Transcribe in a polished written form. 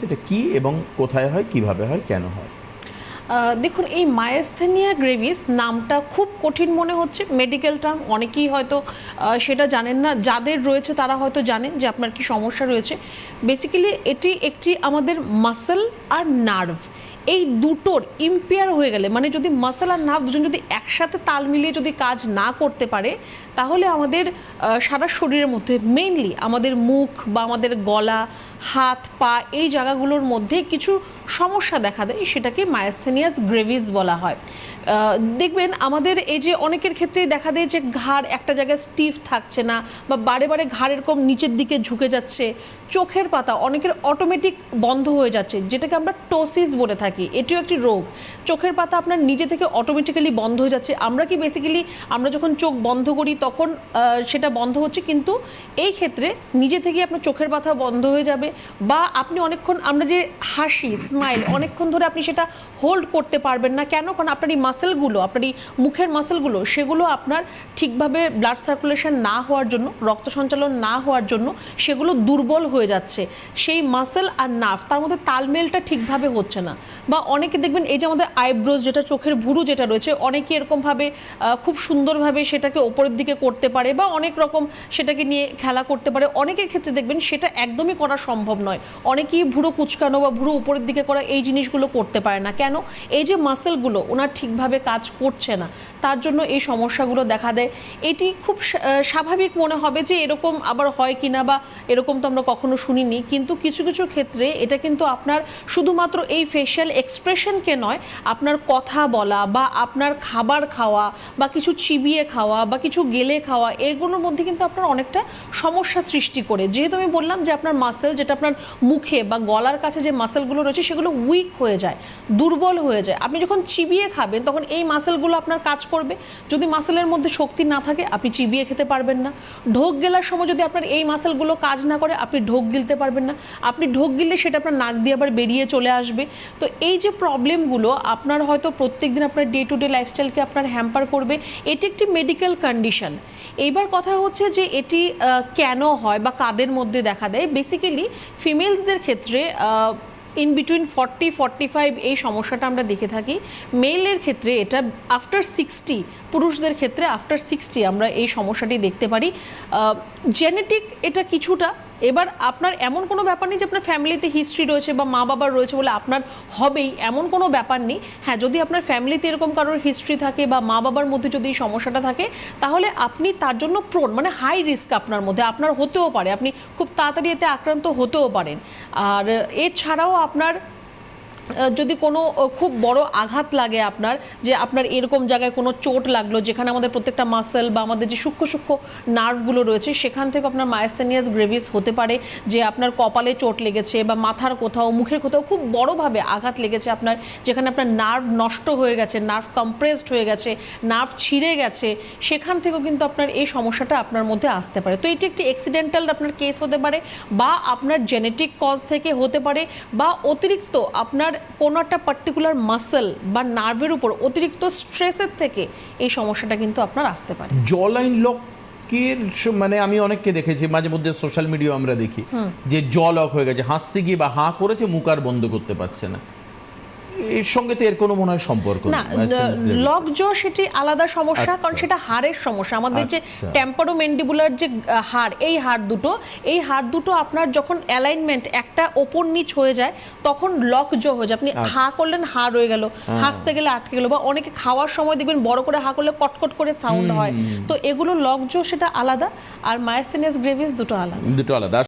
সেটা কি এবং কোথায় হয়, কিভাবে হয়, কেন হয়? দেখুন, এই মায়াস্থেনিয়া গ্রেভিস নামটা খুব কঠিন মনে হচ্ছে, মেডিকেল টার্ম, অনেকেই হয়তো সেটা জানেন না। যাদের রয়েছে তারা হয়তো জানেন যে আপনার কি সমস্যা রয়েছে। বেসিক্যালি এটি একটি আমাদের মাসল আর নার্ভ, এই দুটোর ইম্পেয়ার হয়ে গেলে, মানে যদি মাসল আর নার্ভ দুজন যদি একসাথে তাল মিলিয়ে যদি কাজ না করতে পারে, তাহলে আমাদের সারা শরীরের মধ্যে মেইনলি আমাদের মুখ বা আমাদের গলা, হাত, পা, এই জায়গাগুলোর মধ্যে কিছু সমস্যা দেখা দেয়, সেটাকে মায়াস্থেনিয়াস গ্রেভিস বলা হয়। দেখবেন আমাদের এই যে অনেকের ক্ষেত্রেই দেখা দেয় যে ঘাড় একটা জায়গায় স্টিফ থাকছে না, বা বারে বারে ঘাড় এরকম নিচের দিকে ঝুঁকে যাচ্ছে, চোখের পাতা অনেকের অটোমেটিক বন্ধ হয়ে যাচ্ছে, যেটাকে আমরা টোসিস বলে থাকি। এটিও একটি রোগ। চোখের পাতা আপনার নিজে থেকে অটোমেটিক্যালি বন্ধ হয়ে যাচ্ছে। আমরা কি বেসিক্যালি আমরা যখন চোখ বন্ধ করি তখন সেটা বন্ধ হচ্ছে, কিন্তু এই ক্ষেত্রে নিজে থেকে আপনার চোখের পাতা বন্ধ হয়ে যাবে। বা আপনি অনেকক্ষণ, আমরা যে হাসি, স্মাইল, অনেকক্ষণ ধরে আপনি সেটা হোল্ড করতে পারবেন না। কেন? কারণ আপনার এই মাসেলগুলো, আপনার এই মুখের মাসেলগুলো, সেগুলো আপনার ঠিকভাবে ব্লাড সার্কুলেশন না হওয়ার জন্য, রক্ত সঞ্চালন না হওয়ার জন্য সেগুলো দুর্বল হয়ে যাচ্ছে। সেই মাসেল আর নার্ভ, তার মধ্যে তালমেলটা ঠিকভাবে হচ্ছে না। বা অনেকে দেখবেন এই যে আমাদের আইব্রোজ, যেটা চোখের ভুরু যেটা রয়েছে, অনেকে এরকমভাবে খুব সুন্দরভাবে সেটাকে ওপরের দিকে করতে পারে, বা অনেক রকম সেটাকে নিয়ে খেলা করতে পারে। অনেকের ক্ষেত্রে দেখবেন সেটা একদমই করা সম্ভব নয়। অনেকেই ভুরু কুচকানো বা ভুরু উপরের দিকে করা এই জিনিসগুলো করতে পারে না। কেন? এই যে মাসেলগুলো ওনার ঠিকভাবে কাজ করছে না, তার জন্য এই সমস্যাগুলো দেখা দেয়। এটি খুব স্বাভাবিক মনে হবে যে এরকম আবার হয় কিনা, বা এরকম তো আমরা কখনো শুনিনি। কিন্তু কিছু কিছু ক্ষেত্রে এটা কিন্তু আপনার শুধুমাত্র এই ফেশিয়াল এক্সপ্রেশনকে নয়, আপনার কথা বলা বা আপনার খাবার খাওয়া বা কিছু চিবিয়ে খাওয়া বা কিছু গেলে খাওয়া, এগুলোর মধ্যে কিন্তু আপনার অনেকটা সমস্যা সৃষ্টি করে। যেহেতু আমি বললাম যে আপনার মাসেল, যেটা আপনার মুখে বা গলার কাছে যে মাসেলগুলো রয়েছে, সেগুলো উইক হয়ে যায়, দুর্বল হয়ে যায়। আপনি যখন চিবিয়ে খাবেন তখন এই মাসেলগুলো আপনার কাজ করবে। যদি মাসেলের মধ্যে শক্তি না থাকে, আপনি চিবিয়ে খেতে পারবেন না। ঢোক গেলার সময় যদি আপনার এই মাসেলগুলো কাজ না করে, আপনি ঢোক গিলতে পারবেন না। আপনি ঢোক গিললে সেটা আপনার নাক দিয়ে আবার বেরিয়ে চলে আসবে। তো এই যে প্রবলেমগুলো আপনার হয়তো প্রত্যেকদিন আপনার ডে টু ডে লাইফস্টাইলকে আপনার হ্যাম্পার করবে, এটি একটি মেডিকেল কন্ডিশন। এইবার কথা হচ্ছে যে এটি কেন হয় বা কাদের মধ্যে দেখা দেয়। বেসিক্যালি ফিমেলসদের ক্ষেত্রে ইন বিটুইন 40-45 এই সমস্যাটা আমরা দেখে থাকি। মেলের ক্ষেত্রে এটা আফটার 60, পুরুষদের ক্ষেত্রে আফটার 60 আমরা এই সমস্যাটি দেখতে পারি। জেনেটিক এটা কিছুটা। এবার আপনার এমন কোনো ব্যাপার নেই যে আপনার ফ্যামিলিতে হিস্ট্রি রয়েছে বা মা বাবার রয়েছে বলে আপনার হবেই, এমন কোনো ব্যাপার নেই। হ্যাঁ, যদি আপনার ফ্যামিলিতে এরকম কারোর হিস্ট্রি থাকে বা মা বাবার মধ্যে যদি এই সমস্যাটা থাকে, তাহলে আপনি তার জন্য প্রোন, মানে হাই রিস্ক আপনার মধ্যে আপনার হতেও পারে, আপনি খুব তাড়াতাড়ি এতে আক্রান্ত হতেও পারেন। আর এছাড়াও আপনার যদি কোনো খুব বড় আঘাত লাগে, আপনার যে আপনার এরকম জায়গায় কোনো চোট লাগলো, যেখানে আমাদের প্রত্যেকটা মাসেল বা আমাদের যে সূক্ষ্ম সূক্ষ্ম নার্ভগুলো রয়েছে, সেখান থেকে আপনার মায়াস্থেনিয়াস গ্রেভিস হতে পারে। যে আপনার কপালে চোট লেগেছে বা মাথার কোথাও, মুখের কোথাও খুব বড়োভাবে আঘাত লেগেছে আপনার, যেখানে আপনার নার্ভ নষ্ট হয়ে গেছে, নার্ভ কম্প্রেসড হয়ে গেছে, নার্ভ ছিঁড়ে গেছে, সেখান থেকেও কিন্তু আপনার এই সমস্যাটা আপনার মধ্যে আসতে পারে। তো এটি একটি অ্যাক্সিডেন্টাল আপনার কেস হতে পারে, বা আপনার জেনেটিক কজ থেকে হতে পারে, বা অতিরিক্ত আপনার কোনো একটা পার্টিকুলার মাসেল বা নার্ভের উপর অতিরিক্ত স্ট্রেসের থেকে এই সমস্যাটা কিন্তু আপনার আসতে পারে। জ লাইন লকের মানে আমি অনেককে দেখেছি, মাঝে মধ্যে সোশ্যাল মিডিয়া আমরা দেখি যে জ লক হয়ে গেছে, হাসতে গিয়ে বা হাঁ করেছে, মুখ আর বন্ধ করতে পারছে না। এর সঙ্গে তো এর কোনো মনে হয় সম্পর্ক না। লক জ সেটি আলাদা সমস্যা, কারণ সেটা হাড়ের সমস্যা। আমাদের যে টেম্পোরোম্যান্ডিবুলার যে হাড়, এই হাড় দুটো আপনার যখন অ্যালাইনমেন্ট একটা ওপর নিচ হয়ে যায়, তখন লক জ হয়ে যায়। আপনি হা করলেন, হা রয়ে গেল, হাসতে গেলে আটকে গেল, বা অনেকে খাওয়ার সময় দেখবেন বড় করে হা করলে কটকট করে সাউন্ড হয়। তো এগুলো লক জ সেটা আলাদা, আর মায়াস্থেনিয়াস গ্রেভিস দুটো আলাদা।